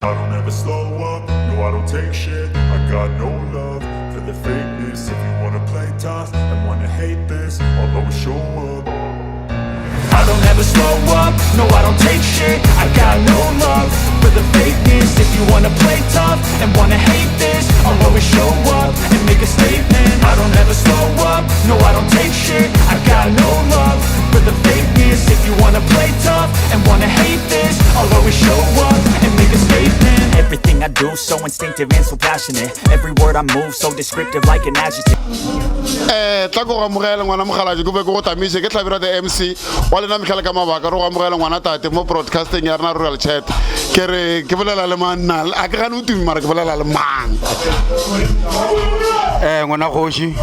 I don't ever slow up, no I don't take shit. I got no love for the fakeness. If you wanna play tough and wanna hate this, I'll always show up. I don't ever slow up, no I don't take shit. I got no love for the fakeness. If you wanna play tough and wanna hate this, I'll always show up and make a statement. I don't ever slow up, no I don't take shit. I got no love for the fakeness. If you wanna play tough and wanna hate this, I'll always show up and make a statement. Everything I do so instinctive and so passionate. Every word I move so descriptive like an adjective. Tla go amogela ngwana mogalaji go be go tamise ke tlabira the MC wa lena mekhala ka mabaka go amogela ngwana tate mo broadcasting ya rena Royal Chat ke re ke bolela le manna a ke gane utumi mara ke bolela le mang ngwana goshi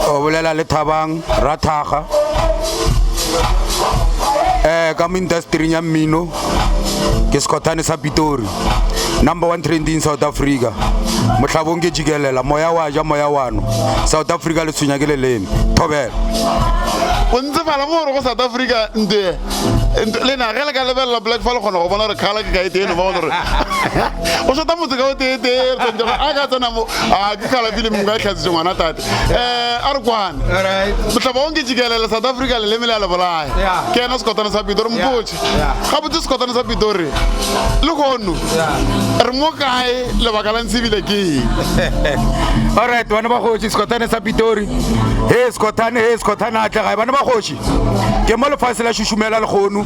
o bolela le Thabang Rathaga ka mo industry ya mmino ke Skothane sa Pitori #1 trend in South Africa motlhabong ke jikelela moya wa ja moya wano South Africa le tsunya ke le leme thobela o ntse fala mo go South Africa nde le na gele ka lebella black fall gona go bona re khala ke ka itene ba gore o shota motse ka o tete tsentse a ka tsena mo a ke khala film nga tlhatse ngwana tate a re kwana motlhabong ke jikelela South Africa le lemela le bolaya ke ena Skothane sa Pitori mpoche ga botse Skothane sa Pitori le gono re mo kae le bakala nsibile ke all right bana ba go Skothane sa Pitori he Skothane a tla ga bana ba goshi ke mo le fasela shushumela le gono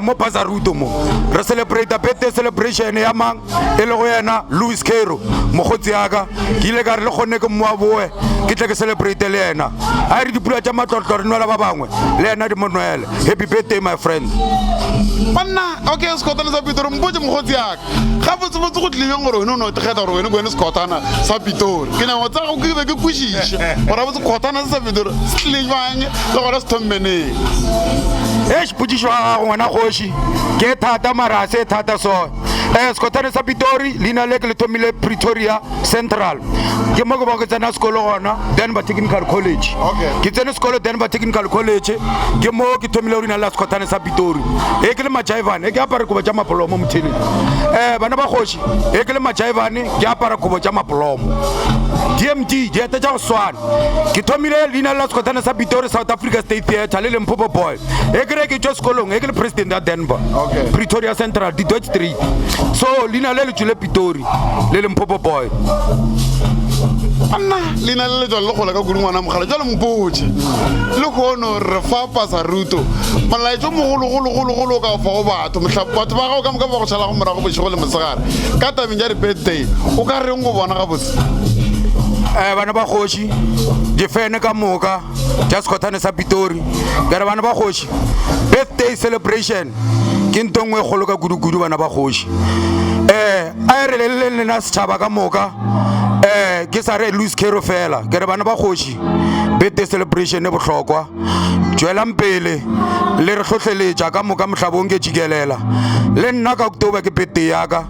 mo Bazaruto mo re celebrate birthday celebration ya mang e le go yena Louis Kero mogotsi yaka ke ile ka re le gone ke mo aboe ke tle ke celebrate le yena a re dipula tša matlotlo re nwela ba bangwe le yena di monwele happy birthday my friend banna okay Skothane sa Pitori mpoje mogotsi yaka ga botse go tlile gore no tegeta gore wena go ene Skothane sa Pitori ke na motsa go ke be ke kushishe gore botse Skothane sa Pitori slivanye le gore stommene Putisho wa ngwana goshi ke thata mara se thata so Skothane sa Pitori lina le le thomile Pretoria Central ke mo go ba go tsena sekolo gona Denver Technical College ke tsene sekolo Denver Technical College ke mo ke thomile rina la Skothane sa Pitori e ke le majaivane ke apara go ba tša mapolomo mthini bana ba goshi e ke le majaivane ke apara go ba tša mapolomo DMT di eta tša go swana ke thomile lina la Skothane sa Pitori South Africa State Theatre le Limpopo Boy e ke re ke tšwa sekolong e ke le president ya Denver Pretoria Central di Dodge Street so lina le tšwile Pitori le Limpopo Boy anna lina le jwa le gola ka kudu ngwana mogala jwa le mpoche le gono re fa Bazaruto malaitso mogolo ka fa go batho batho ba ga ka mo go tšhala go morago botšego le mosegare ka tabeng ja di birthday o ka re ngo bona ga botse bana ba goshi di fene ka moka tša Skothane sa Pitori ke re bana ba goshi birthday celebration ke ntongwe golo ka kudu bana ba goshi a re le lena setšhaba ka moka ke sa re Louis Kero fela ke re bana ba goshi birthday celebration e bohlokwa tšwelang pele le re tlhotlheletša ka moka mohlabong ke jikelela le nna ka October ke birthday yaka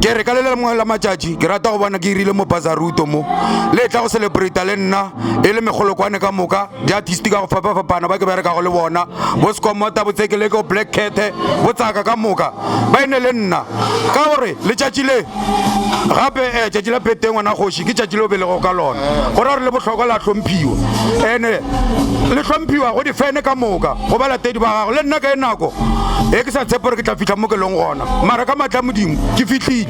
ke re ka le mongwe la matšatši ke rata go bona ke irile mo Bazaruto mo le tla go celebrate le nna e le megolokwane ka moka di artist ka go fapafapana ba ke bereka go le bona bo Skomota botsekele ko Black Cat bo tsaka ka moka ba ene le nna ka gore letšatši le gape tšatši la birthday ngwana goši ke tšatši le o belego ka lona gore gore le bohlokwa la hlomphiwa ene le hlomphiwa go difene ka moka go ba latedi ba gago le nna ka e nako e ke sa tshepe gore ke tla fitlha mo ke leng gona mara ka matla modimo ke fitlhile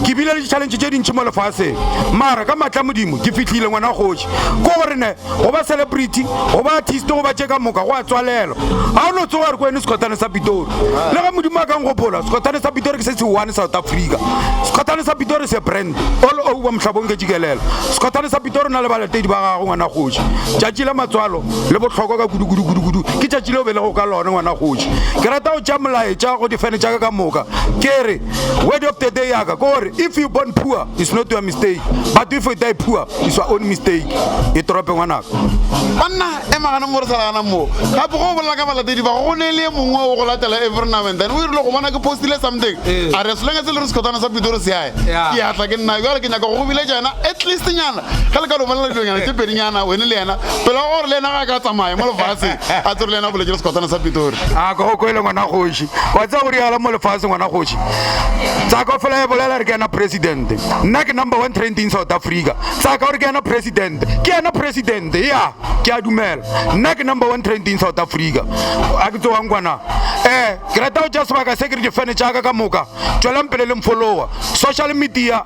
ke bile le di-challenge tše dintšhi mo lefaseng mara ka matla modimo ke fitlhile ngwana goši ko gore ne go ba celebrity go ba artist go ba tše ka moka go a tswalelwa ga o no tse gore ko ene Skothane sa Pitori le ga modimo a kang gopola Skothane sa Pitori ke se se one South Africa Skothane sa Pitori se brand all over mohlabong ke jikelela Skothane sa Pitori na le balatedi ba gago ngwana goši tšatši la matswalo le bohlokwa ka kudu ke tšatši le o belego ka lona ngwana goši ke rata go tša molaetša go difene tša ka moka ke re word of the day yaka gore if you born poor it's not your mistake but if you die poor it's your own mistake e trope ngwanaka banna e magana mo re salagana mo gape go bolela ka balatedi ba go ne le mongwe o go latela every now and then o irile go bona ke postile something a re selenge se le re sekotana sa Pitori se yae ke atla ke nna jwale ke nyaka go bile jana at least nyana ga le ka lo bona le dilonyana tse pedi nyana wene le yena pele gore le yena ga ka tsamaya mo lefase a tsere le yena bole ke sekotana sa Pitori a go go ile ngwana goshi wa tsa gore yala mo lefase ngwana goshi tsa ka fela e bolela re ke na president nna ke number 1 trend in South Africa tsa ka gore ke na president ya ke a dumela nna ke number 1 trend in South Africa a ke tswa ngwana ke rata o just baka security fan tjaka ka moka tswela mpele le mfollower social media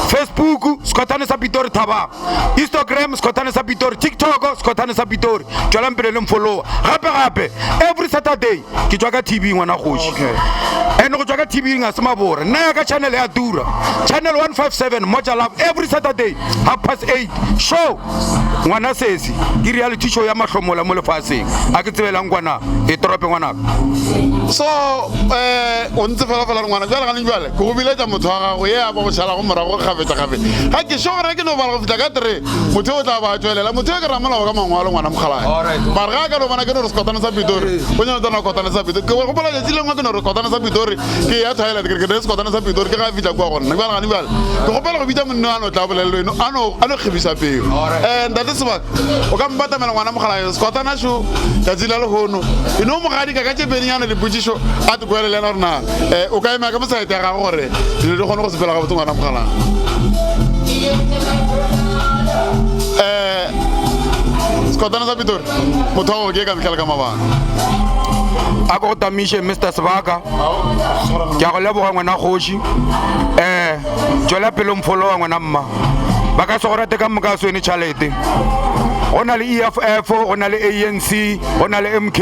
Facebook Skotane sa Pitori Thaba Instagram Skotane sa Pitori TikTok Skotane sa Pitori tswela mpele le mfollower gape every Saturday ke tswa ka TV ngwana goshi ene go tswa ka TV nga se mabora nna ka channel ya Dura channel 157 Moja Love every Saturday 8:30 show ngwana sesi ke reality show ya mahlomola mo lefaseng a ke tsebela ngwana e torope ngwana so o ntse fela ngwana jwale ga njwale ke go biletsa motho wa gago ye a ba go shala go morago gabe ga ke sho gore ke no bala go fitla ka 3 motho o tla ba tswelela motho e ke ramela ka mangwalo ngwana mogalae ba re ga ka no bona ke no re Skotane sa Pitori o nya tsana Skotane sa Pitori ke go bola le tsile ngwa ke no re Skotane sa Pitori ke ya toilet ke re Skotane sa Pitori ke ga fitla kwa gona jwale ga njwale ke go pela go bitsa monno ano tla bolelo eno ano khibisa peo and that is what o ka mbata mela ngwana mogalae Skotane sho ka tsila le hono ino mogadi ka tse benyana le putsisho a te kwele lena rena o ka ema ka mosaete ga gore le di gone go sepela ga botse ngwana mogala Skotane sa Pitori motho wa go ke ka mekala ka mabana a go tamishe Mr. Sebaka ke a go leboga ngwana goshi tswela pele mfollower ngwana mma ba ka se go rate ka moka swene chalete go na le EFF go na le ANC go na le MK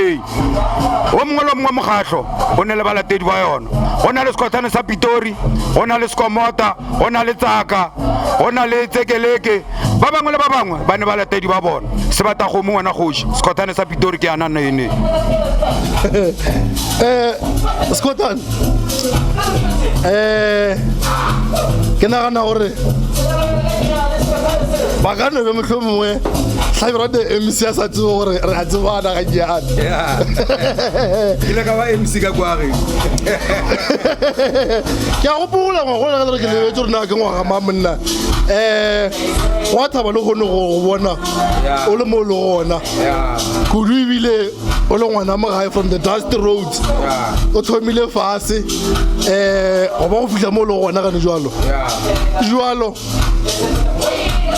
o mongwe le mongwe mokgatlho go ne le balatedi ba yona go na le Skotane sa Pitori go na le Skomota go na le Tsaka go na le Tsekeleke ba bangwe le ba bangwe ba ne balatedi ba bona se bata go mo ngwana goshi Skotane sa Pitori ke ana nne Skotane ke nagana gore ba ka no be motlho mongwe tlhabira de MC ya sa tsebo gore re a tsebana ga jana ile ka ba MC ka kware ke a gopola go le ga re ke le tsore na ke ngwaga ma monna wa thaba le gone go bona o le mo le gona go duibile o le ngwana mo gae from the dust road o thomile fase go ba go fitla mo le gona ga ne jwalo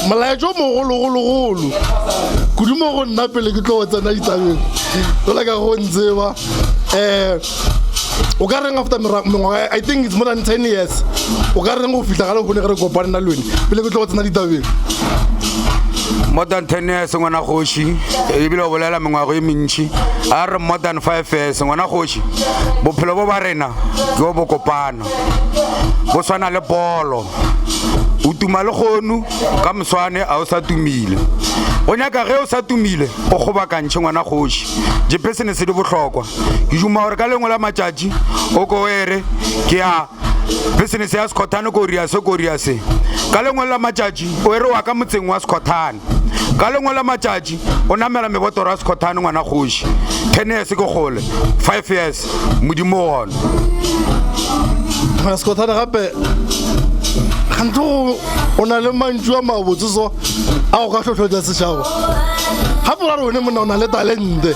malaetso mogologologolo kudumo go nna pele ke tlo tsena ditabeng go la ka go ntseba o ka reng after mengwaga I think it's more than 10 years o ka reng go fitla ga le gone ge re kopane na lone pele ke tlo tsena ditabeng more than 10 years ngwana goshi e bile o bolela mengwago e mentši a re more than 5 years ngwana goshi bophelo bo ba rena ke bo kopana bo swana le polo o tuma le gonu ka moswane a o sa tumile o nyaka ge o sa tumile o gobakantšhe ngwana goši je business di bohlokwa ke duma gore ka lengwe la matšatši o ko ere ke a business ya Skotane ko ria se ka lengwe la matšatši o ere wa ka motseng wa Skotane ka lengwe la matšatši o namela mebotoro ya Skotane ngwana goši 10 years ke gole 5 years modimo ona Skotane gape kanto o na le mantšu a mabotse so a go ka tlhotlhotsa setšhaba gape ra re one monna o na le talente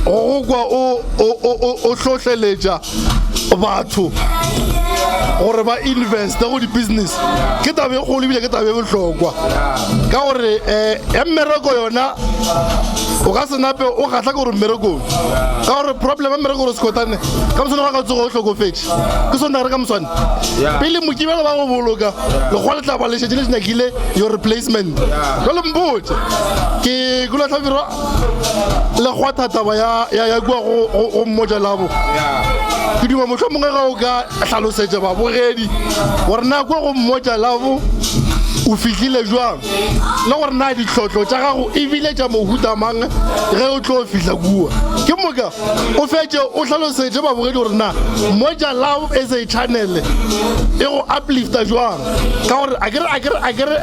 go kwa o tlhotlheletša batho gore ba investe go di-business ke tabe e kgolo ebile ke tabe e bohlokwa ka gore ya mmereko yona o ka se nape o kgatlha ke gore mmerekong ka gore problem ya mmereko gore Skotane ka moswane ga ka tsogo o tlhokofetse ke sone gare ka moswane pele mokibela ba go boloka lekgwa le tla ba lešetse le se nyakile your replacement jale mpotse ke kula tlhabirwa lekgwa thataba ya kua go Moja Love ke duma motlho mongwe ga o ka tlhalosetša babogedi gore na kua go Moja Love o fitlhile jwang le gore na ditlhotlo tša gago ebile tša mohuta mang ge o tlo fihla kua ke moka o fetse o tlhalosetse babogedi gore na Moja Love as a channel e go uplifta jwang ka gore a kere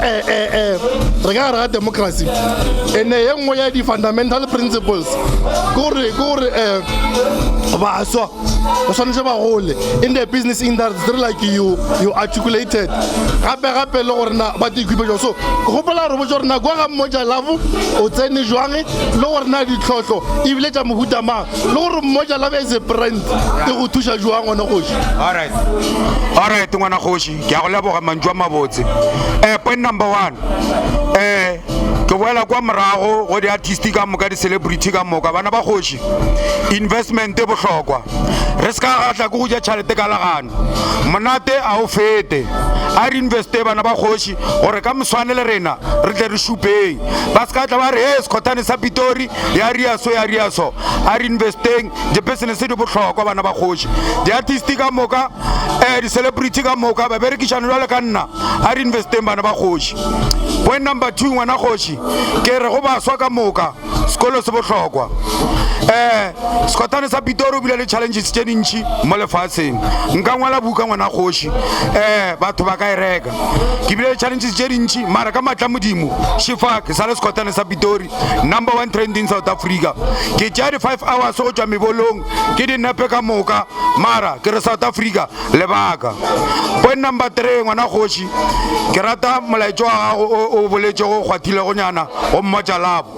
re ka ga democracy ene ye nngwe ya di-fundamental principles ke gore baswa o swanetse ba gole in the business industry like you articulated gape le gore na ba dikhupetso so ke gopola re botse gore na kwa ga Moja Love o tsene jwang le gore na ditlhotlho ebile tša mohuta mang le gore Moja Love as a brand e go thuša jwang ngwana kgoši. Alright ngwana kgoši ke a go leboga mantšu a mabotse point number 1 ke boela kwa morago go di-artist ka moka di-celebrity ka moka bana ba kgoši investment e bohlokwa re se ka gatla ke go ja tšhalete ka lagano monate a o fete a re investe bana ba kgoši gore ka moswane le rena re tle re šupeng ba se ka tla ba re he sekgothane sa pitori ya riaso a re investeng di-business di bohlokwa bana ba kgoši di-artist ka moka di-celebrity ka moka ba berekišane jwale ka nna a re investeng bana ba kgoši point number 2 ngwana kgoši ke re go baswa ka moka sekolo se bohlokwa sekgothane sa pitori o bile le challenges tše dintšhi mo lefatsheng nka ngwala buka ngwana kgoši batho ba ka e reka ke bile le challenges tše dintšhi mara ka matla modimo shifa ke sa le sekgothane sa pitori number 1 trend in South Africa ke tšea di 5 hours go tšwa mebolong ke di nepe ka moka mara ke re South Africa lebaka point number 3 ngwana kgoši ke rata molaetšo wa gago o boletše go kgwathile go nyana go Moja Love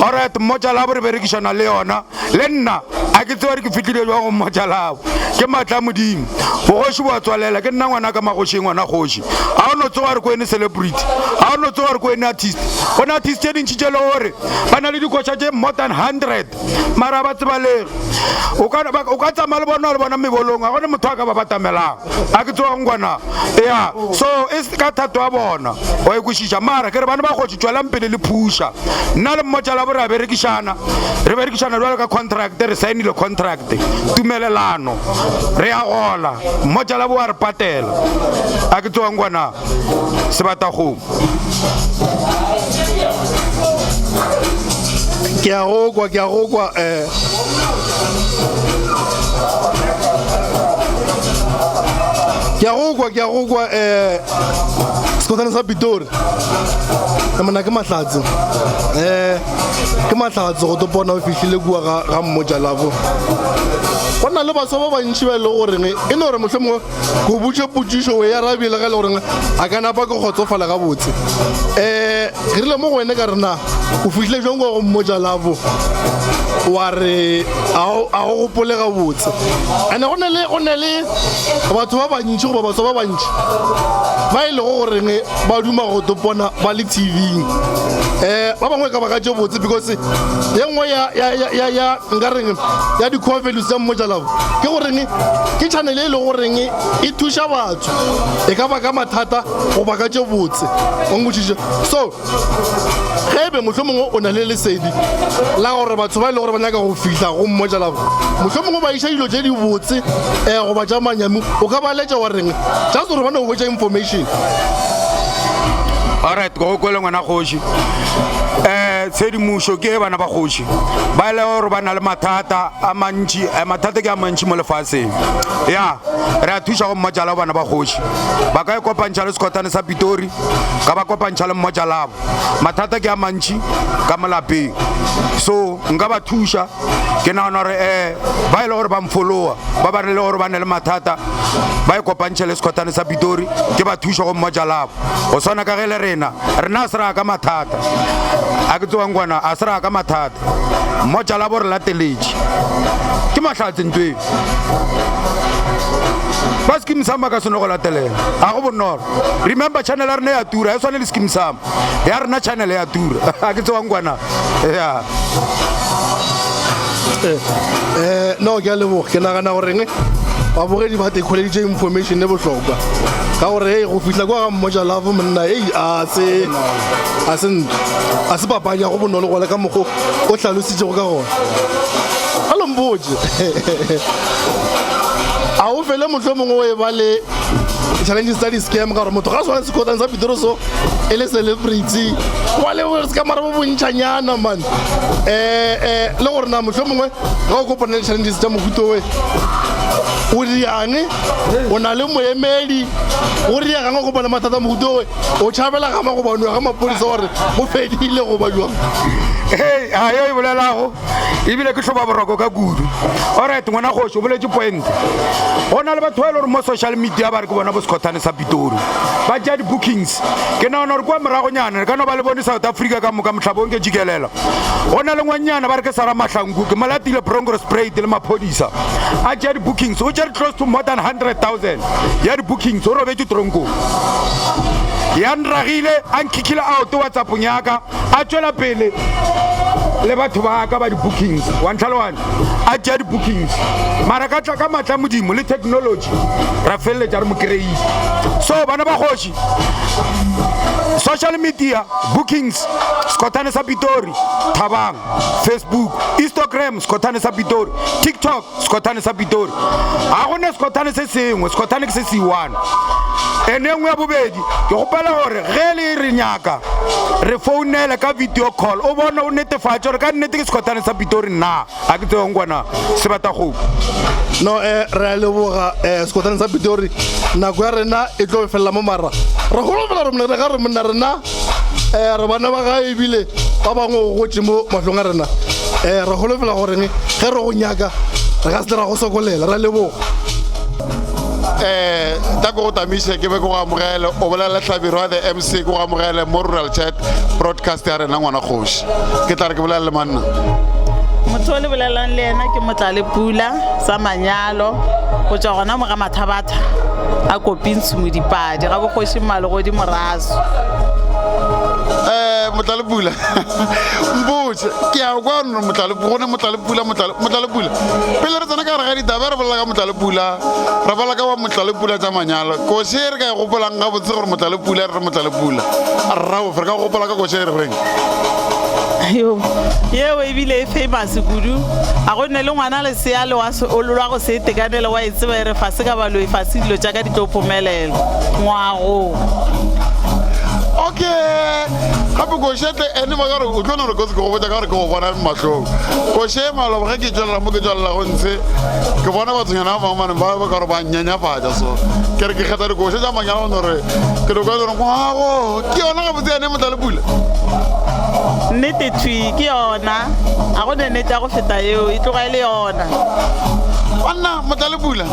alright Moja Love re berekišana le yona le nna a ke tseba re ke fitlhile jwa go Moja Love ke matla modimo bogoši bo a tswalela ke nna ngwana ka magošeng ngwana kgoši a o no tsoga re ko ene celebrity a o no tsoga re ko ene artist go na artist tše dintšhi tše le gore ba na le dikotša tše more than 100 mara ba tsebalege o ka tsamaya le bona le bona mebolong a gone motho a ka ba batamelang a ke tsoga ngwana ya so e ka thato ya bona o e kwešiša mara ke re bana ba kgotši tswelang pele le phuša nna le Moja Love re a berekišana jwale ka contract re sainile contract tumelelano re a gola Moja Love wa re patela a ke tsoga ngwana sebatagong ke a go kwa sekgothane sa pitori mona ke mahlatse go topona o fihlile kua ga Moja Love go na le baswa ba bantši ba e le goreng e ne gore mohlomongwe ko botše potsišo o e arabile ga e le goreng a ka napa ke kgotsofala ga botse ke rile mo go wene ka rena o fihlile jang kwa go Moja Love wa re a go gopole ga botse ane go ne le batho ba bantši goba baswa ba bantši ba e le go goreng ba duma go topona ba le TV ba bangwe ka baka tše botse because ye nngwe ya nkareng ya di-core values ya Moja Love ke goreng ke channel e le goreng e thuša batho e ka baka mathata go baka tše botse o nkwešiše so ge ebe mohlomongwe o na le lesedi la gore batho ba e le gore ba nyaka go fihla go Moja Love mohlomongwe ba iša dilo tše di botse go ba tša manyami o ka ba letša wa reng just gore bana go betša information. alright go kwele ngwana kgoši tshedimušo ke bana ba kgoši ba ile gore ba na le mathata a mantši mathata ke a mantši mo lefatsheng ya re a thuša go Moja Love bana ba kgoši ba ka e kopantšha le sekgothane sa pitori ka ba kopantšha le Moja Love mathata ke a mantši ka molapeng so nka ba thuša ke nagana gore ba ile gore ba mfollowa ba ba re le gore ba ne le mathata ba e kopantšhe le sekgothane sa pitori ke ba thuša go Moja Love go swana ka ge le rena a se ra ka mathata a ke tsogang kwana a se ra ka mathata Moja Love re lateletše ke mahlatse ntweng ba skim sama ka sone go latelela a go bonolo remember channel ya rena ya tura e swane le skim sama ya rena channel ya tura a ke tsogang kwana ya no ke a leboga ke nagana goreng babogedi ba tekholeditše information e bohlokwa ka gore go fihla kwa ga Moja Love monna a se papanya go bonolo go le ka mokgo o hlalositšego ka gona a lompotse a o fele mohlomongwe o e ba le challenges tsa di-scam ka gore motho ga tshwana sekotane sa Pitori so e le celebrity wa le gore se ka mara bo bontšhanyana man le gore na motlho mongwe ga o kopana le challenges tsa mohuto we o diane o na le moemedi o ria ga go bona mathata mohuto we o tšhabela ga mago banwa ga mapodisa gore go fedile go ba jwang hey ayo e bolelago ebile ke tlhoba boroko ka kudu alright ngwana kgoši o boletse point go na le batho ba e le gore mo social media ba re ke bona bo sekgothane sa Pitori ba tšea di-bookings ke naona gore kwa moragonyana re ka no ba le bone South Africa ka moka motlhabong ke jikelela go na le ngwanyana ba re ke Sara Mahlangu ke malatile Bronco Sprite le maphodisa a tšea di-bookings o tšere close to more than 100,000 ya di-bookings o robetse tronko ya nragile a nkikile out WhatsAppong yaka a tšwela pele le batho ba ka ba di-bookings wa ntlhalogane a tšea di-bookings mara ka tla ka matla modimo le technology ra feleletša re mo kry-ile so bana ba kgoši social media bookings sekgothane sa Pitori Thabang Facebook Instagram sekgothane sa Pitori TikTok sekgothane sa Pitori ga gone sekgothane se sengwe sekgothane ke se se-1 ene nngwe ya bobedi ke gopela gore ge le re nyaka re founele ka video call o bona o netefatse gore ka nnete ke sekgothane sa Pitori na a ke tsewang kwana se bata go no re a leboga sekgothane sa Pitori nako ya rena e tlo felela mo mara re golofela re mone re ga re monna rena re bana ba ga ebile ba bangwe go gotse mo matlong a rena re golofela goreng ge re go nyaka re ka se ra go sokolela re a leboga ta go tamiše ke be go amogele o bolela Tlhabiro wa the MC go amogele mo Rural Chat broadcast ya rena ngwana kgoši ke tla re ke bolela le manna motho o le bolelang le ena ke Motlalepula sa Manyalo go tšwa gona mo ga Mathabatha a Kopintse Modipadi ga bokgoši Mmalogodi Moraso Motlalepula mpotse ke a kwa no Motlalepula pele re tsena ka re ga ditaba re bolela ka Motlalepula re bolela ka wa Motlalepula tsa Manyalo koše re ka e gopolang ga botse gore Motlalepula re Motlalepula a rrao re ka gopola ka koše re reng yeo ebile e famous kudu a go nne le ngwana lesea le wa lwa go se itekanele wa e tseba e re fase ka balo e fase dilo tša ka di tlo phomelela ngwago okay gape košete ene ba kare o tlo no re kotse ke go botsa ka gore ke go bona matlhong koše malobo ge ke tswelela mo ke tswelela go ntshe ke bona batsonyana ba bangwe ba ba kare ba nyanyafatša so ke re ke kgetha dikoše tša Manyalo gore ke re kwa gore ngwago ke yona ga botse ene Motlalepula nnete thui ke yona a go ne nnete ya go feta eo e tloga e le yona banna Motlalepula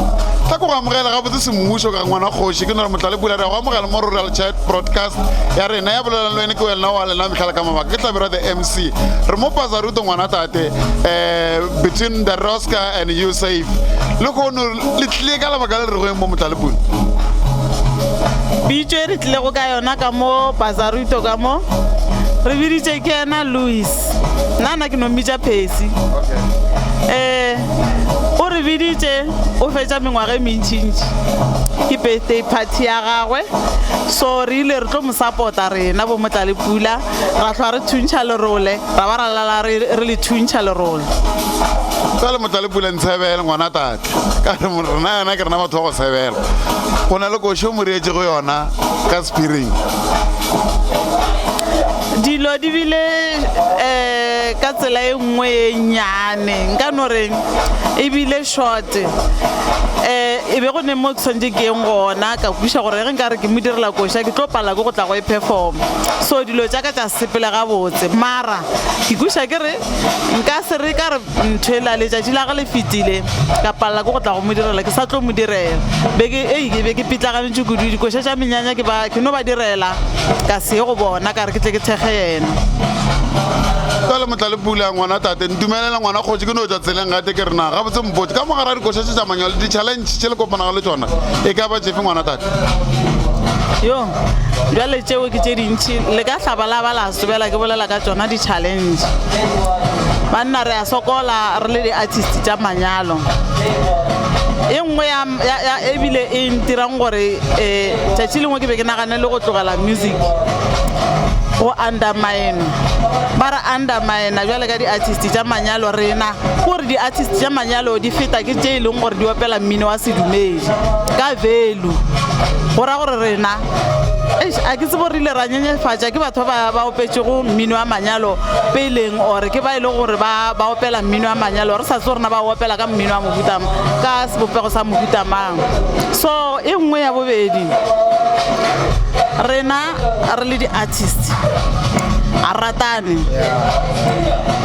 tla ko go amogela ga botse semmušo ka ngwana kgoši ke nore Motlalepula re go amogela mo Rural Chat broadcast ya rena ya bolelang le wene ke welena wa lena metlhala ka mabaka ke Tlhabiro the MC re mo Pazaruto ngwana tate between the Rosca and you safe le kono le tlile ka lebaka le re go mo Motlalepula bitšwe re tlile go ka yona ka mo Pazaruto ka mo re biditše ke ena Louis nna ke no mmitša Phesi o re biditše o fetša mengwaga e mentšintši ke birthday party ya gagwe so re ile re tlo mo support-a rena bo Motlalepula ra tlhoa re thuntšha lerole ra ba ra lala re le thuntšha lerole ka le Motlalepula ntshebele ngwana tate ka re rena yana ke rena batho ba go sebela go na le koše o mo reetse go yona ka Spiring dilo di bile ka tsela e nngwe e nnyane nka no reng e bile short e be go ne mo tshwantse ke eng gona ka kwiša gore ge nka re ke mo direla koša ke tlo pala go tla go e perform so dilo tša ka tša sepele ga botse mara ke kwiša ke re nka se re ka re ntho e la letšatši la ga le fetile ka palela go tla go mo direla ke sa tlo mo direla be ke pitlaganetše kudu dikoša tša menyanya ke no ba direla ka se go bona ka re ke tle ke thege yena ka le Motlalepula ngwana tate ntumelela ngwana kgoši ke no tša tseleng gate ke rena ga botse mpotse ka mogara dikoša tše tša Manyalo di-challenge tše le kopanaga le tsona e ka ba jefe ngwana tate yo jale tšeo ke tše dintšhi le ka hlabalaba la sobela ke bolela ka tsona di-challenge banna re a sokola re le di-artist tša Manyalo e nngwe ebile e ntirang gore tšatši lengwe ke be ke nagane le go tlogela music go undermine ba re undermine jwale ka di-artist tša manyalo rena gore di-artist tša manyalo di feta ke tše e leng gore di opela mmino wa sedumedi ka value go ra gore rena a ke tsebo rile ra nyenyefatša ke batho ba opetšego mmino wa manyalo peleng ore ke ba e le gore ba opela mmino wa manyalo re sa tse gorena ba opela ka mmino wa mohuta ka sebopego sa mohuta mang so e nngwe ya bobedi rena re le di-artist a ratane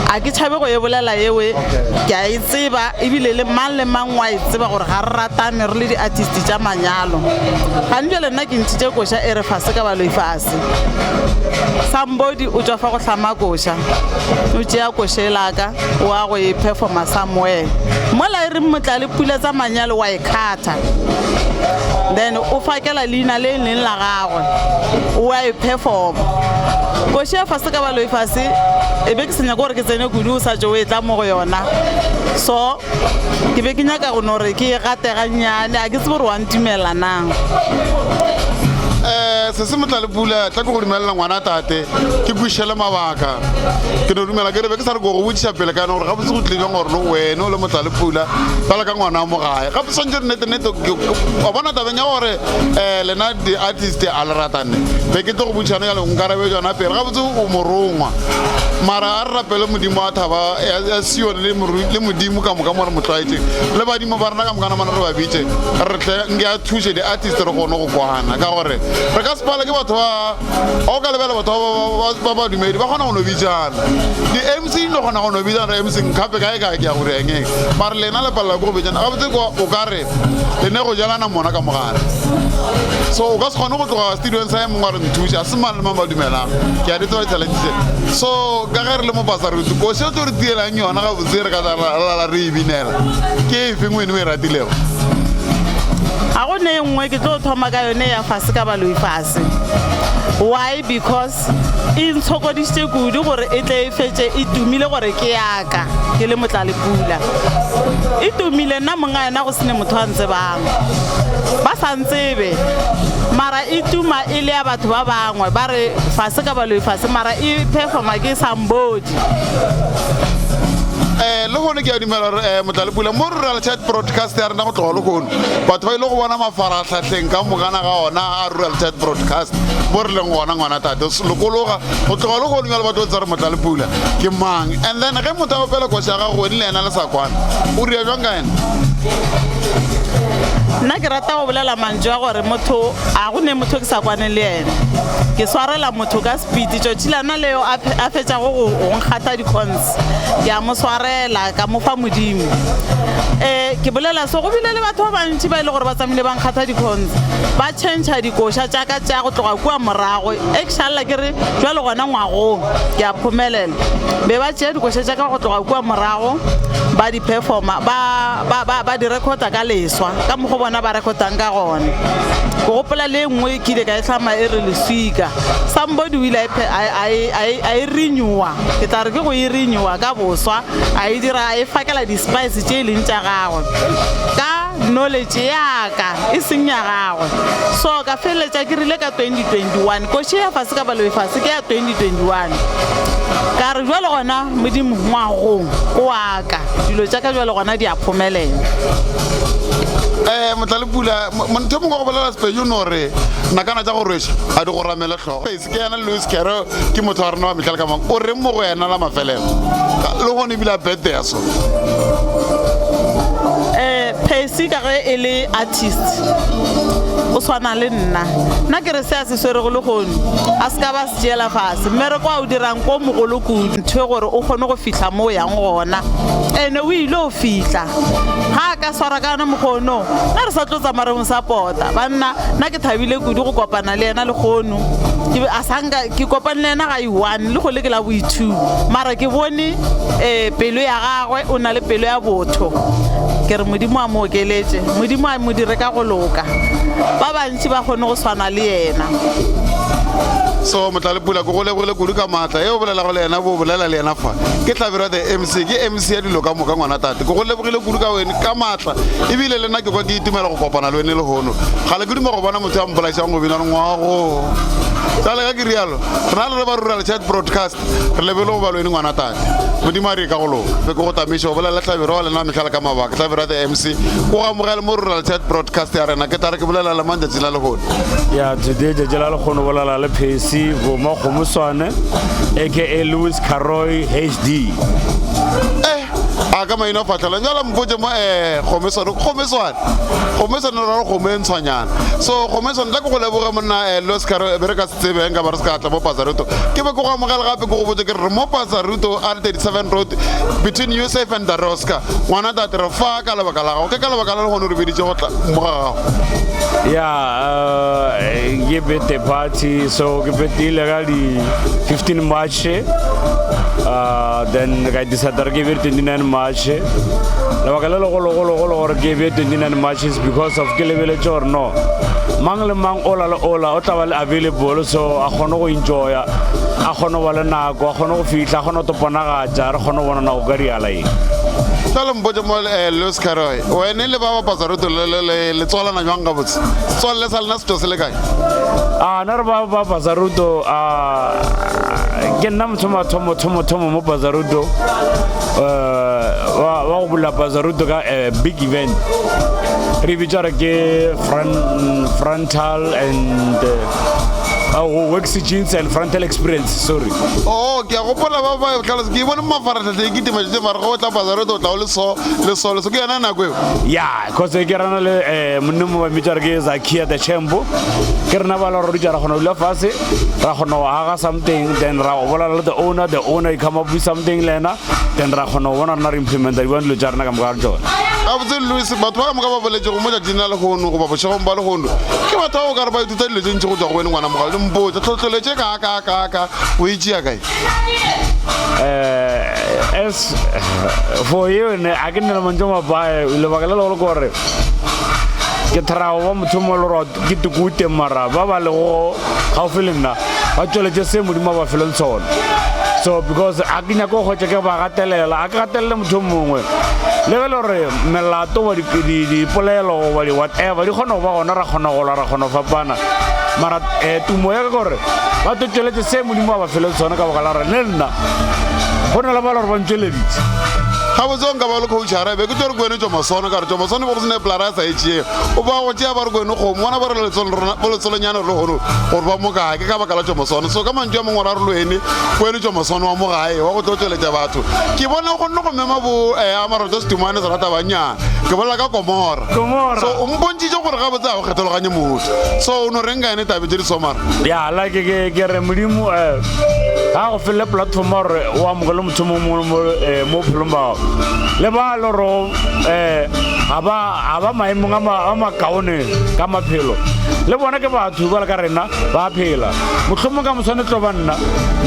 a ke tšhabe go e bolela ewe ke a e tseba ebile le mang le mang wa e tseba gore ga re ratane re le di-artist tša manyalo gane jale nna ke ntšhitše koša e re fase ka baloifase somebody o tswa fa go hlama koša o tšea koša e laka o a go e performa somewhere mola e re motlale pula tsa manyalo wa e kgatha then o fakela leina le leng la gagwe o a e performa koša fase ka baloifase e be ke senya gore ke tsene kudu o sa tšo o e tla mo go yona so ke be ke nyaka go no re ke e gateganyane a ke tse gore wa ntumela nang se se motlale pula tla ke go dumelela ngwana tate ke bušele mabaka ke no dumela ke re be ke sa re ko go botšiša pele ka yone gore gabotse go tlile gore le wena o le motlale pula fela ka ngwana mo gae gape swantse re nnete wa bona tabeng ya gore lena di-artist a le ratane be ke tlo go botšana yalo nkarabe jona pele gabotse o morongwa mara a re rapele modimo a thaba ya sione le modimo ka moka mo re motlwaetseng le badimo ba rena ka mokana mana re ba bitše re tle nke a thuše di-artist re kgone go kwana ka gore re ka sepala ke batho ba o ka lebela batho ba badumedi ba kgona go no bitsana di-mc no kgona go no bitsana re mc nkgape kae ke ya gore engeng mare lena le palela ko go bitsana gabotse o ka re lene go jalana mona ka mogare so o ka se kgone go tloga studioeng sa e mongwe re nthuša a se mang le mang ba dumelang ke a ditse ba di-talentise so ka ge re le mo basarutse koše tlo re tielang yona gabotse re ka re e binela ke e feng wene o e ratilego ga go ne nngwe ke tlo thoma ka yone ya fase ka baloifase why because e ntshokodisitše kudu gore e tle e fetse e tumile gore ke yaka ke le motlale pula e tumile nna monga yona go sene motho a ntsebang ba sa ntsebe mara e tuma e le ya batho ba bangwe ba re fase ka baloifase mara e performa ke somebody le gone ke a dumela motlale pula mo re rural chat broadcast ya rena go tloga le gono batho ba ile go bona mafaratlhatlheng ka mogana ga ona a rural chat broadcast mo re leng gona ngwana tate lokologa go tloga le gono ya le batho ba tsa re motlale pula ke mang and then ge motho a opela koša ya gago le ena le sa kwana o ria jwang ka ena nna ke rata go bolela mantso a gore motho a go ne motho ke sa kwane le ena ke swarela motho ka speed tšotšhilana leo a fetša go nkgatha di-cons ke a mo swarela ka mo fa modimo ke bolela so go bile le batho ba bantši ba e le gore ba tsamile ba nkgatha di-cons ba changea dikoša tšaka tša go tloga kua morago e ke šalela ke re jwale gona ngwagong ke a phomelela be ba tšea dikoša tšaka go tloga kua morago ba di-performa ba di-recorda ka leswa ka mogo bona ba recordang ka gone go gopola le nngwe ke ile ka e tlhama e re leswika somebody o ile a e renewa ke tla re ke go e renewa ka boswa a e dira a e fakela di-spice tše e leng tša gagwe ka knowledge yaka e seng ya gagwe so ka feleletša ke rile ka 2021 koše ya fase ka baloifase ke ya 2021 ka re jwale gona modimo ngwagong o aka dilo tša ka jwale gona di a phomelela motlale pula montho mongwe go bolela sepeo no re nakana tša go rweša a di go ramele tlhogo ke yana louis caro ke motho wa rena wa metlhale ka mang o reng mo go yena la mafelelo le gone ebile a birthday ya so Pesi ka ge e le artist o swana le nna ke re se a se swere go le gono a se ka ba se tšeela fase mmereko a o dirang ko mogolo kudu ntho e gore o kgone go fitlha mo o yang gona ene o ile o fitlha ga a ka swara ka yona mokgono nna re sa tlo tsamaya re mo support-a banna nna ke thabile kudu go kopana le ena le gono ke kopane le ena ga i-one le go le ke la bo-two mara ke bone pelo ya gagwe o na le pelo ya botho ke re modimo a mo okeletše modimo a mo dire ka go loka ba bantši ba kgone go swana le yena so motlale pula ko go lebogile kudu ka maatla e o bolelago le yena bo bolela le yena fa ke tlabero the mc ke mc ya dilo ka moka ngwana tate ko go lebogile kudu ka wene ka maatla ebile le nna ke kwa ke itumela go kopana le wene le gono gale ke dimo go bona motho ya mpolaišang go bina ngwago tsale ka ke rialo re na le ba rural chat broadcast re lebele go balweni ngwana tate modimo a re ka golo be ke go tamiša go bolela tlhabere wa lena metlhala ka mabaka tlhabere the MC go amogele mo rural chat broadcast ya rena ke tare ke bolela le mang tšatši la legono ya today tšatši la legono bolela le phesi boma kgomoswane aka Louis Caroy HD a ka maina fatlhela jala mpotse mo kgomeswane ra re kgomo e ntshwanyana so kgomeswane tla ke go leboge monna Louis Caroy be re ka se tsebeng ka ba re se ka tla mo Pazaruto ke be ke go amogela gape ke go botse ke re mo Pazaruto R37 road between Yusuf and Daroska ngwana tate re fa ka lebaka la gago ke ka lebaka la le gone re beditše go tla mo ga gago ya ke birthday party so ke betile ka di 15 March then ka decide re ke be 29 March lebaka le legolo gore ke be 29 March is because of ke lebeletse gore no mang le mang ola o tla ba le available so a kgone go enjoy a kgone ba le nako a kgone go fihla a kgone go toponagatša re kgone go bona nako ka diala eng tla mpotse mo Louis Caroy wene le ba Pazaruto le tswalana jwang ga botse tswalle sa lena setho se le kae na re ba Pazaruto ke nna mothomo mo Pazaruto wa go bula Pazaruto ka big event re bitša re ke frontal and Waxy jeans and frontal experience sorry ke a gopola ba tlhalosa ke bone mafaratlhatlhe ke timašitse mare go tla Pazaruto o tla o le so ke yona nako eo ya cause ke rana le monne mo ba mitša re ke Zakia the Chambo ke rena ba la re ditša ra kgona go dula fase ra kgona go aga something then ra bolela le the owner e come up with something le ena then ra kgona go bona rena re implementa di bone dilo tša rena ka moka ga tsone gabotse Louis batho ba ka moka ba boletse go mo tšatšing la legono goba bošegong ba legono ke batho ba o kare ba ithuta dilo tše ntši go tswa go wene ngwana mogale mpotse tlhotlheletse ka o itšea kae as for you ne a ke nne le mantse mabae lebaka le legolo ke gore ke tharago ba motho mo le gore ke tukute mara ba ba le go gaufi le nna ba tsweletse se modimo ba feleng sone so because a ke nyako go ke ba gatelela a ke gatelele motho mongwe le be le gore melato wa dipolelo wa di whatever di kgona go ba gona ra kgona go la ra kgona go fapana mara tumo ya ka gore ba tsweletse se modimo ba feleng sone ka boka la re le nna go na le ba le gore ba ntsweleditse ga botse nka ba le coachara be ke tse re kwene Jomasone ka re Jomasone bo go sene plara sa etšee o ba go tšea ba re kwene kgomo bona ba re letsolonyana le gono gore ba mo gae ke ka baka la Jomasone so ka mantšu a mongwe ra re le wene kwene Jomasone wa mo gae wa go tlo tsweletša batho ke bona o kgonne go mema bo Amaroto Setumane se rata banyana ke bolela ka Komora so o mpontšitše gore ga botse a go kgethologanye motho so o no reng ka ene tabe tše di somara ya like ke re modimo ga go felele platform ya gore o amogele motho mo bophelong bao le ba le ro ga ba maemong a makaone ka maphelo le bona ke batho ba le ka rena ba phela mohlomong ka moswane tlo ba nna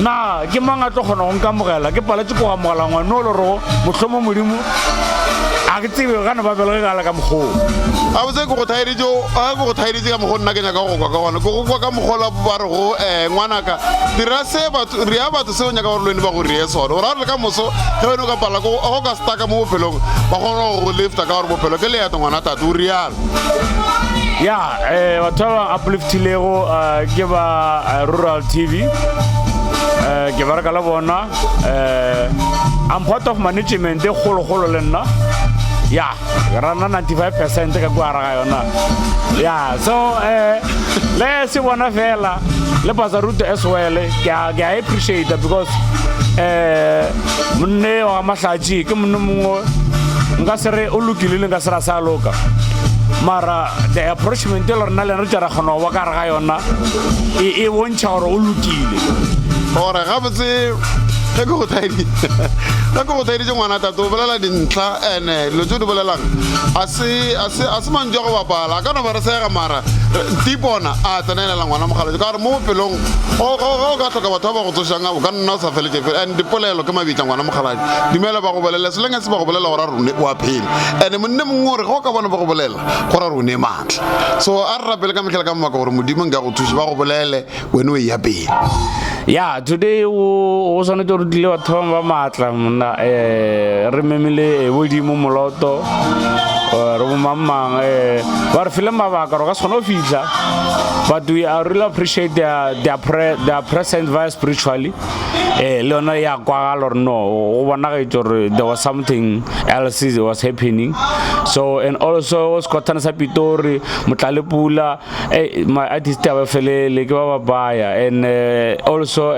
na ke mang a tlo kgona go nkamogela ke paletse ko amogela ngwane o le ro mohlomong modimo a ke tsebe gane ba belege gala ka mokgolo a botse ke go thaeditse ka mokgolo nna ke nyaka go kwa ka gona ke go kwa ka mogolo ba re go ngwanaka re ya batho seo nyaka gore lwene ba go reye sone gore a re le ka moso ge wene o ka pala go ka staka mo bophelong ba kgona go lifta ka gore bophelo ke leeto ngwana tate o rialo ya batho ba ba upliftilego ke ba Rural TV ke baraka le bona I'm part of management e kgolo le nna ya rana 95% ka kwara ga yona ya so le se bona fela le Pazaruto as well ke I appreciate that because monne wa mahlaji ke monne mongwe nka se re o lokile le nka se ra sa loka mara the approachment le rena le re tšara kgona go ba ka re ga yona e bontšha gore o lokile gore gabotse ge ke go thaeditše ngwana tate o bolela dintlha ande dilo tse di bolelang a se mantšu a go bapala a ka no ba re sega mara tipona a tsenelela ngwana mogalae ka gore mo bophelong o ka tlhoka batho ba ba go tsošang o ka nna o sa feletse fele and dipolelo ke mabitla ngwana mogaladi dumela ba go bolela selenge se ba go bolela gore a rone wa phele and monne mongwe gore ge o ka bona ba go bolela gore a rone maatla so a re rapele ka metlhela ka mmaka gore modimo nka go thuše ba go bolele wene o e ya pele ya today o swanetse gore tlile batho ba maatla monna re memile bodimo moloto re bo mamang ba re file mabaka re ka se kgone go fitlha, but we are really appreciate their present via spiritually. Le yona ya kwagala gore no go bonagetse gore there was something else was happening. So and also Skotana sa Pitori Motlale Pula my artist ba felele ke ba baya, and also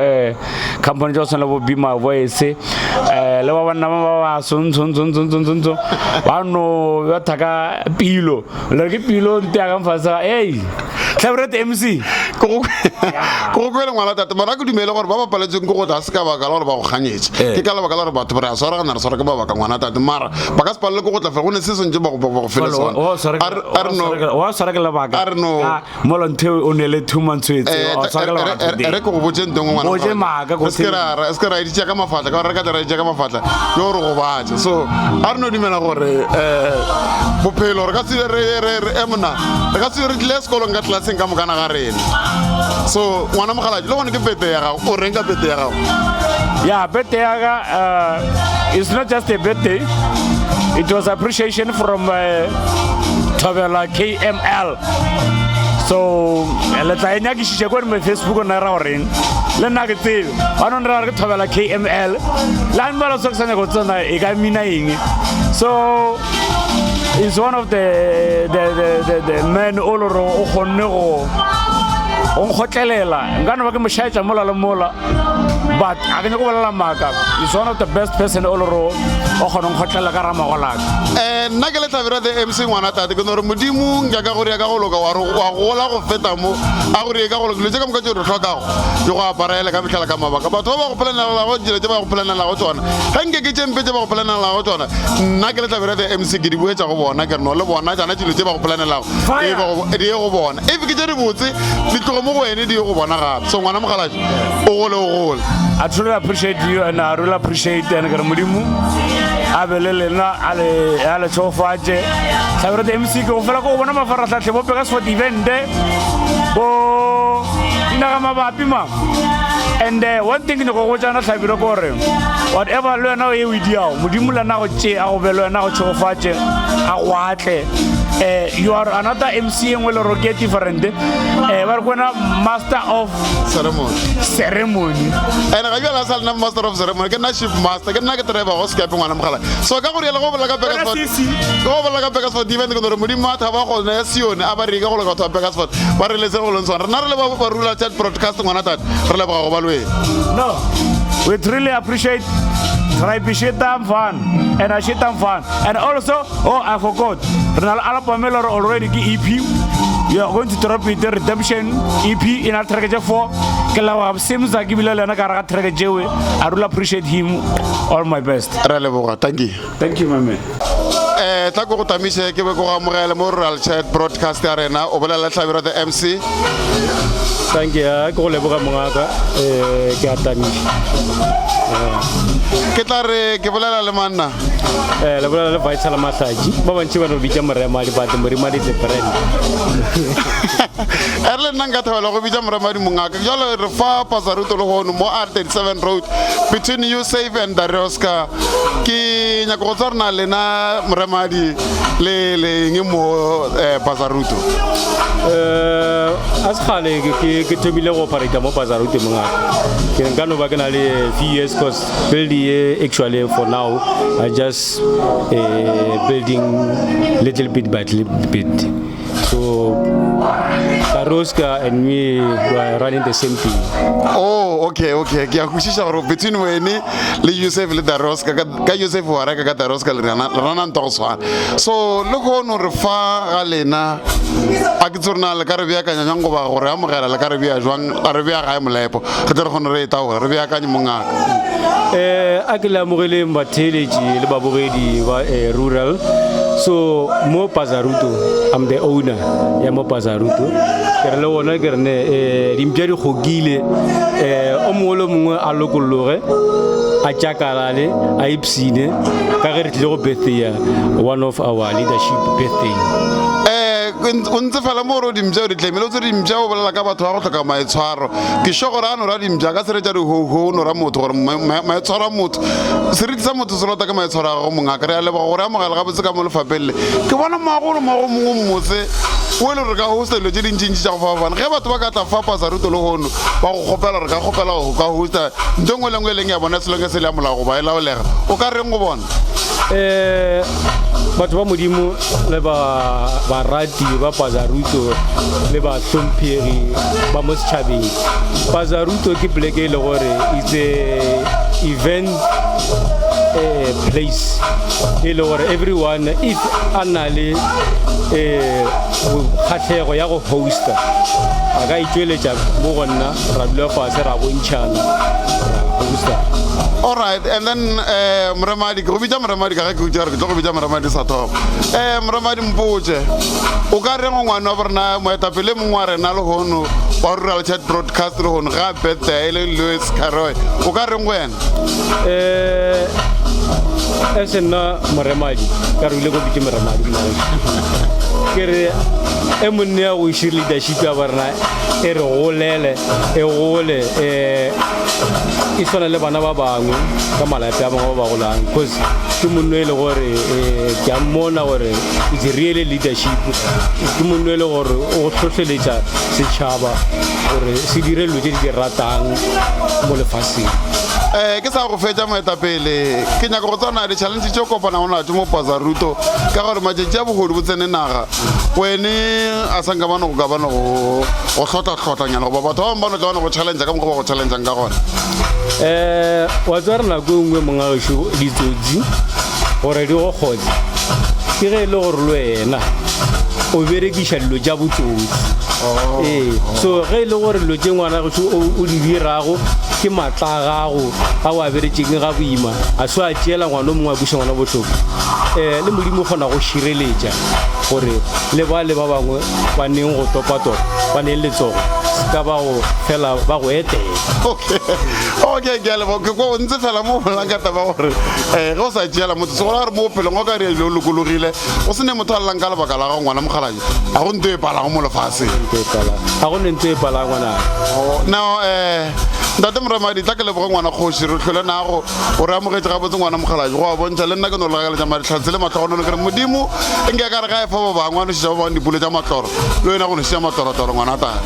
company just na bo Be My Voice le ba bana ba son ba no ba taka pilo le ke pilo ntia ka mfasa favorite MC go kwele ngwana tate mara go dumele gore ba ba paletseng go ta se ka ba ka gore ba go ganyetse ke ka le ba ka gore batho ba re swara na re swara ke ba ba ka ngwana tate mara ba ka se palele go tla fe go ne se sentse ba go fela sona swara ke le baka molonte o ne le 2 months o re go botse ntong ngwana o je maka go se ra itse ka mafatla ka re ka ra itse ka mafatla yo re go batse so no dimela gore bophelo re ka se re emona re ka se re tle sekolo nga tlaseng ka mokana ga rena. So ngwana mogalaji le gone ke bete ya gago o renga bete ya gago? Yeah, bete ya ga it's not just a birthday, it was appreciation from Thobela KML. So le tla nya ke shitse go mo Facebook na ra reng le nna ke tsebe ba no ra ke Thobela KML la nbala so tsana go tsana e ka mina eng. So is one of the men all o khonne go o khotlelela ngana ba ke moshaitsa mola le mola, but a ke go bolela maka is one of the best person all o khona go khotlela ka rama go laka. Nna ke le tlabera the MC ngwana tate ke no re modimo ya ka gore ya ka go loka wa gola go feta mo a gore ka go loka le ka mo ka tšo re tlhokago yo go aparela ka mehla ka mabaka batho ba go planela go dile ba go planela go tsona ga nke ke tšempe ba go planela go tsona. Nna ke le tlabera the MC ke di buetsa go bona ke no le bona jana dilo tse ba go planela di go bona if ke di botse di tlo mo go ene di go bona gape. So ngwana mogalaji o gole I truly appreciate you, and I really appreciate and Garamudimu. I believe ale chofaje. Sabre de MC ko fela ko bona mafarata se bo pega so event bo ina ma ba pima. And one thing no go jana sabiro gore. Whatever lo na e widiao, Mudimu la na go tse a go belo na go chofaje a watle. You are another MC and will get different. We're gonna master of ceremony. And I got a master of ceremony. Can I ship master? Can I get a housekeeping on Amhala? So I got a go like a Pegasus for even the Mudima Tavaco, Nation, Abariga, or to Pegasus, but release all on Son. Not about Rula chat broadcasting on that. No, we really appreciate. I appreciate them fun, and I shit them fun, and also, I forgot. Renal Alapamela already EP. You are going to drop with the redemption EP in our track 4. Kelawa seems like Gibila Lanaka track Jewe. I really appreciate him. All my best. Thank you. Thank you, my man. Tako tamise ke ko amogela mo Rural Chat Broadcast Arena o bolela tlhabiro the MC. Thank you. Go leboga mongaka ke atami. Ke tla re ke bolela le manna. Le bolela le Vital Masaji. Ba bantsi ba no bitsa morema di batho morema di se brand. Erle nanga thawela go bitsa morema di mongaka. Jalo re fa Pazaruto le hono mo R37 road between you safe and Daroska. Ki nya go tsarna lena morema di le ngimo Pazaruto. As khale ke thobile go operate mo Pazaruto mongaka. Ke nka no ba ke na le few years course building actually for now I just building little bit by little bit. So Daroska and me were running the same thing. Oh, okay. Kia kushisha ro between weni le Yusuf le Daroska ka Yusuf wa reka ka Daroska le rana ntoswa. So le go no re fa ga lena a ke tsorna le karabia ka nyango ba gore a mogela le karabia jwang arabia ga molepo ke tle go no re ta go re bia ka mongaka. A ke la mogele mbatheleji le babogedi ba rural. So mo Pazaruto, I'm the owner ya mo Pazaruto. Ke le wona ke rene dimpjadi khogile o mongolo mongwe a lokolore a tjakalale a ipsine ka ge re tle go birthday one of our leadership birthday. o ntse fela mo gore dimpša o di tlemele o tse dimpša o bolela ka batho ba go tlhoka maetshwaro ke sure gore a no ra dimpša ka sere tša dihoho o no ra motho gore maetshwaro a motho seriti sa motho se lota ka maetshwaro a gago mongaka re a leboga gore a mogala gabotse ka mo lefapelele ke bona magolo mongwe motse o e le gore ka hosta dilo tse dintšintši tša go fapana ge batho ba ka tla fa Pazaruto le gono ba go kgopela gore ka kgopela go ka hosta nto ngwe le ngwe e leng ya bona selonge se le ya molao go ba e laolega o ka reng go bona batho ba modimo le barati ba Pazaruto le ba hlomphegi ba mo setšhabeng Pazaruto ke poleke e le gore it's a event place e le gore everyone if a na le kgatlhego ya go hosta a ka itšweletša mo go nna ra dula fase ra bontšhana ra hosta. All right, and then Mramadi, go bitsa Mramadi ka ke utsa re go bitsa Mramadi sa top. Mramadi mpotse. O ka re ngwana wa rena moetapele mongwe wa rena le hono wa rural chat broadcast le hono ga bete ile Louis Caroy. O ka re ngwena? Esena Mramadi, ka re ile go bitsa Mramadi nna. Ke re e monna ya go shire leadership ya bona e re golele e gole e swana le bana ba bangwe ka malape a bangwe ba golang because ke monno e le gore ke a mmona gore it's a real leadership ke monno e le gore o tlhotlheletša setšhaba gore se dire dilo tse di ratang mo lefaseng. Ke sa go fetša moetapele ke nyaka go tsana di-challenge tse o kopana go natso mo Pazaruto ka gore matšatši a bogodi bo tsene naga wene a sanka bana go ka bana go tlotla-tlotlanyana goba batho ba bano ka bana go challenge ka mokgwa ba go challengeng ka gona wa tswa re nako e nngwe mongageso ditsotsi gore di go kgotse ke ge e le gore le wena o berekiša dilo tša botsotsi so ge e le gore dilo tše ngwana geso o di dirago ke matla a gago a o a beretšeng ga boima a se a tšeela ngwana o mongwe a buša ngwana botlhoko le modimo kgona go šireletša gore le ba bangwe ba neng go topa-topa ba neng letsogo se ka ba go fela ba go etela. Okay, ke a leboga ke ko ntse fela mo bolang ka taba gore ge o sa tšeela motho se gona gore mo bophelong o ka re dilo lokologile o se ne motho a lelang ka lebaka la ga ngwana mogalaje a go nto e palago mo lefaseng ga go ne nto e palang ngwana now ntate Mramadi tla ke leboga ngwana kgoši re tlhole nago o re amogetše gabotse ngwana mogalaje go a bontšha le nna ke no legaletša matlhatse le matlhogonolo kere modimo nke ka re ga e fa ba bangwe a nošiša ba bangwe dipulo tša matloro le wena go nošiša matlorotoro ngwana tane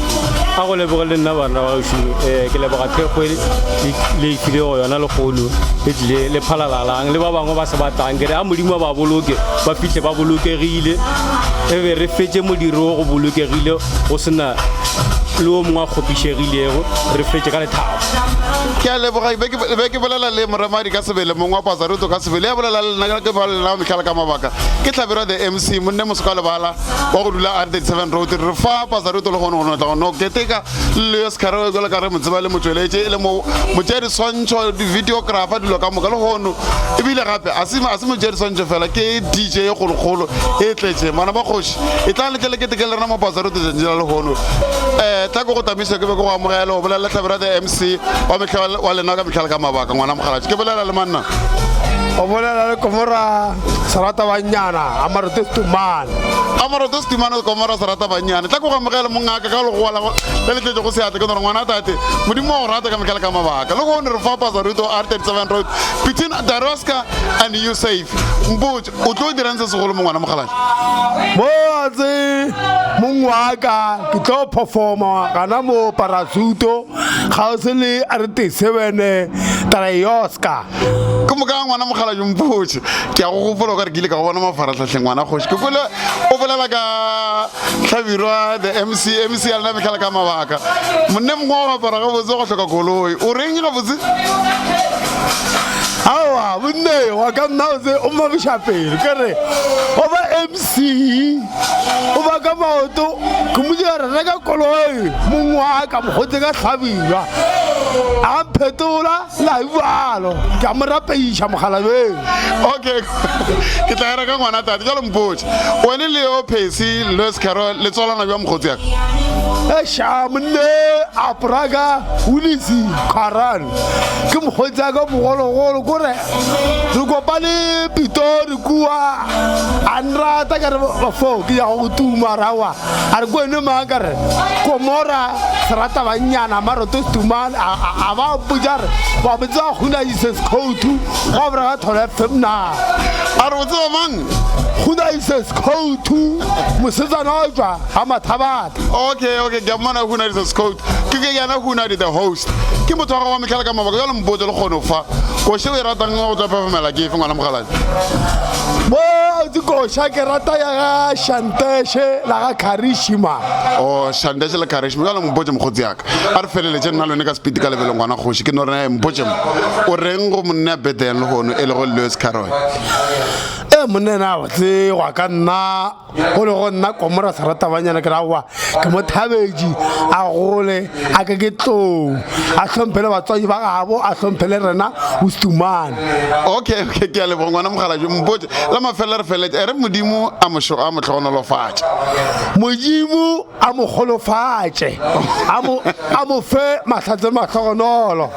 a go leboga le nna bana ba gašo ke leboga thekgwe le ifile go yona legolo le tlile le phalalalang le ba bangwe ba se batlang kere a modimo ba boloke ba fitlhe ba bolokegile e be re fetse modiro go bolokegile go sena le o mongwe a kgopišegilego re fetse ka lethabo. Ke a leboga be ke bolela le Mramadi ka sebele mongwe wa Pazaruto ka sebele ya bolela le nna ke bolela Michael ka mabaka ke Tlhabero the MC monne mosoka lebala wa go dula R37 road re fa Pazaruto le gono go tla no ke teka le Oscar go le ka re motseba le motsweletse e le mo motšedi swantšho di videographer dilo ka moka le gono e bile gape a se motšedi swantšho fela ke DJ e gologolo e tletse mana ba kgoši e tla le ke teke le rena mo Pazaruto tsenjela le gono tla go tamiša ke be go amogela o bolela Tlhabero the MC wa lena ka Michael ka mabaka ngwana mogalaje ke bolela le manna o bolela le Komora Sarata Banyana Amaro Testimano Komora Sarata Banyana tla go amogela mongaka ka logola le tletse go se ate ke no ngwana tate modimo o rata ka Michael ka mabaka le go ne re fa Pazaruto R37 road between Daroska and you safe mboje o tlo dirang se segolo mo ngwana mogalaje Moze mongwaka ke tlo performa kana mo Pazaruto ga o se le R37 Daroska ke mo ka ngwana mogalaje mboje ke a go gopola ka re kile ka go bona mafaratlhatlheng ngwana kgoši ke kwele o bolela ka Tlhabirwa the MC ya lena Michael ka mabaka monne mongwe wa apara gabotse go hloka koloi o reng gabotse awa bonne wa ka nna o se o mabiša pele kere o ba MC o ba ka maoto ke mo dira reka koloi mongwe wa ka mogotse ka Tlhabirwa a phetola la ibalo ke a mo rapeiša mogalabeng. Okay ke tla era ka ngwana tate jalo mpotse wena le o Phesi Louis Carol le tswalana bja mogotsi yaka Esha mne apraga ulisi karan ke mokgotsa ka bogologolo kore re kopane Pitori kua a nrata ka re bafo ke ya go tuma rawa a re kwene mang ka re komora serata banyana maroto stuman a ba bujare ba botsa gona Jesus Khoutu ga bra ga thola femna a re botsa mang gona Jesus Khoutu mosetsana jwa ha mathabata okay ke mana huna the scout ke yana huna the host ke motho wa go mekhala ka mabaka ya le mbotse le kgono fa ko she o ratang go tsa performela ke fe ngwana mogala bo diko sha ke rata ya ga Shanteshe la ga Karishima Shanteshe le Karishima ya le mbotse mogotsi yaka a re felele tse nna le ne ka speed ka lebelo ngwana khoshi ke no re mbotse o reng go monna beten le gono e le go Lewis Carroll monena botse wa ka nna go le go nna komora serata banyana ke rawa ke mothabeji a gole a ke tlo a hlomphele batswadi ba gabo a hlomphele rena ustumane okay ke a le bongwana mogala jo mbotse la mafela re fele re modimo a motlhogonolofatša modimo a mo golofatše a mo fe mahlatse matlhogonolo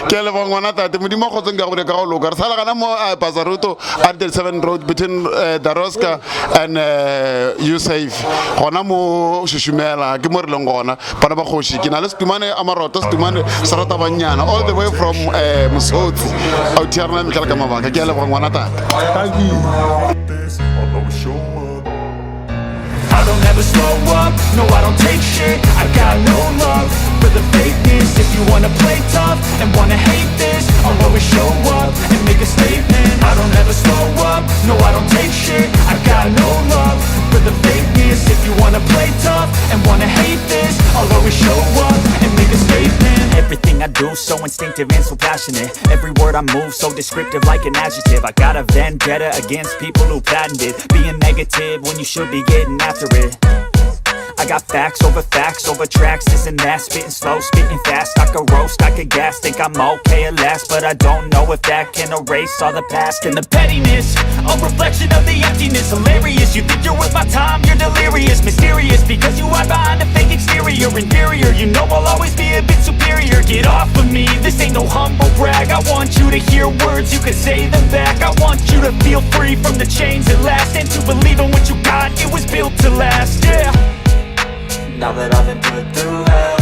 ke a le bongwana tate modimo a gotseng ka gore ka go loka re sala gana mo Bazaruto at the 7 road between Daroska and Usafe gona mo Shushumela ke mo re leng gona bana ba khoshi ke na le Stumane a maroto Stumane serata banyana all the way from Mosotsi out here na mekhala ka mabaka ke a le bongwana tate thank you this, I'll always show up. I don't ever slow up, no I don't take shit. I got no love for the fakeness. If you wanna play tough and wanna hate this, I'll always show up and make a statement. I don't ever slow up, no I don't take shit. I got no love for the fakeness. If you wanna play tough and wanna hate this, I'll always show up and make a statement. Everything I do so instinctive and so passionate. Every word I move so descriptive like an adjective. I got a vendetta against people who patented being negative when you should be getting after it. I got facts over tracks, this and that. Spitting slow, spitting fast, I could roast, I could gas. Think I'm okay at last, but I don't know if that can erase all the past. And the pettiness, a reflection of the emptiness. Hilarious, you think you're worth my time, you're delirious. Mysterious, because you hide behind a fake exterior. Inferior, you know I'll always be a bit superior. Get off of me, this ain't no humble brag. I want you to hear words, you can say them back. I want you to feel free from the chains that last, and to believe in what you got, it was built to last, yeah. Now that I've been put through hell,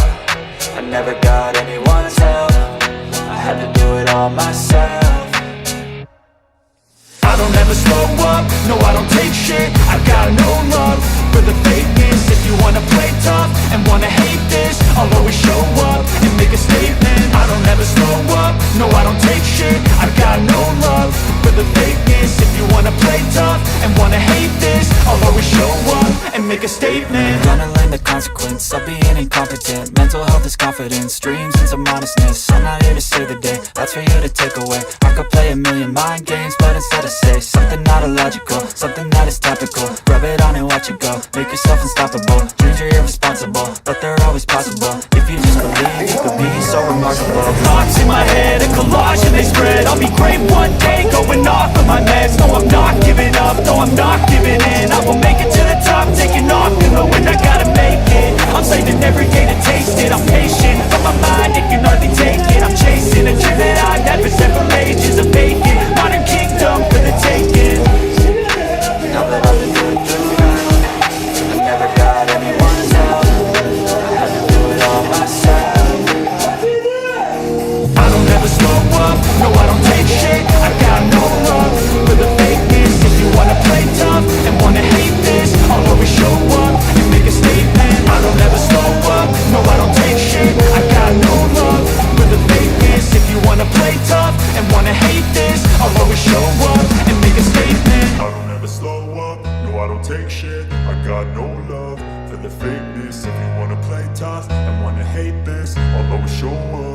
I never got anyone's help. I had to do it all myself. I don't ever slow up, no I don't take shit. I got no love for the fakeness. If you wanna play tough and wanna hate this, I'll always show up and make a statement. I don't ever slow up, no I don't take shit. I got no love for the fakeness. If you wanna play tough and wanna hate this, I'll always show up and make a statement. Gonna learn the consequence of being incompetent. Mental health is confidence, dreams and some honestness. I'm not here to save the day, that's for you to take away. I could play a million mind games, but instead I say something not illogical, something that is topical. Rub it on and watch it go, make yourself unstoppable. Dreams are irresponsible, but they're always possible. If you just believe, you could be so remarkable. Thoughts in my head, a collage and they spread. I'll be great one day, going off of my meds. No, I'm not giving up, no, I'm not giving in. I will make it to the top, taking off in the wind, I gotta make it. I'm saving every day to taste it. I'm patient, but my mind, it can hardly take it. I'm chasing a dream that I've had for several ages of vacant. Modern kingdom for the taking. Now that I've been through hell, I never got anyone's help. I had to do it all myself. I don't ever slow up, no I don't take shit. I got no love for the fakeness. If you wanna play tough and wanna hate this, I'll always show up and make a statement. I don't ever slow up, no I don't take shit. I got no love for the fakeness. If you wanna play tough and wanna hate this, I'll always show up and make a statement. I don't ever slow up, no I don't take shit. I got no love for the fakeness. If you wanna play tough and wanna hate this, I'll always show up